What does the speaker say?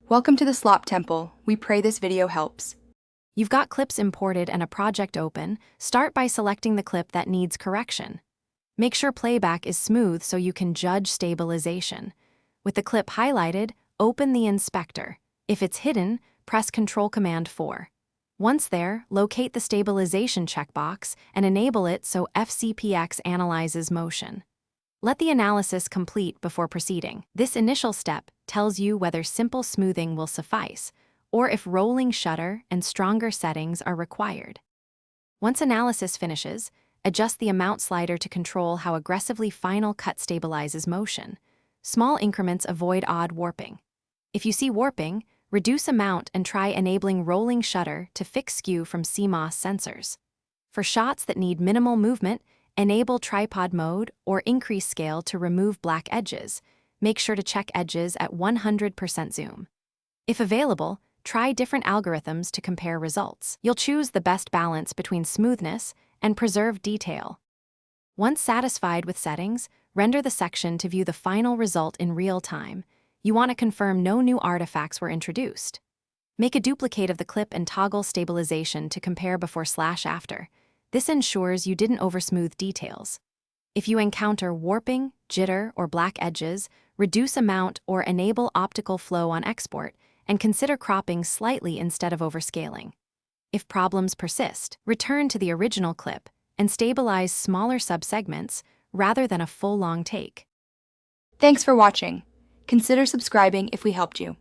Welcome to the Slop Temple. We pray this video helps. You've got clips imported and a project open. Start by selecting the clip that needs correction. Make sure playback is smooth so you can judge stabilization. With the clip highlighted, open the inspector. If it's hidden, press Ctrl-Command-4. Once there, locate the stabilization checkbox and enable it so FCPX analyzes motion. Let the analysis complete before proceeding. This initial step tells you whether simple smoothing will suffice, or if rolling shutter and stronger settings are required. Once analysis finishes, adjust the amount slider to control how aggressively Final Cut stabilizes motion. Small increments avoid odd warping. If you see warping, reduce amount and try enabling rolling shutter to fix skew from CMOS sensors. For shots that need minimal movement, enable tripod mode or increase scale to remove black edges. Make sure to check edges at 100% zoom. If available, try different algorithms to compare results. You'll choose the best balance between smoothness and preserved detail. Once satisfied with settings, render the section to view the final result in real time. You want to confirm no new artifacts were introduced. Make a duplicate of the clip and toggle stabilization to compare before/after. This ensures you didn't oversmooth details. If you encounter warping, jitter, or black edges, reduce amount or enable optical flow on export, and consider cropping slightly instead of overscaling. If problems persist, return to the original clip and stabilize smaller subsegments rather than a full long take. Thanks for watching. Consider subscribing if we helped you.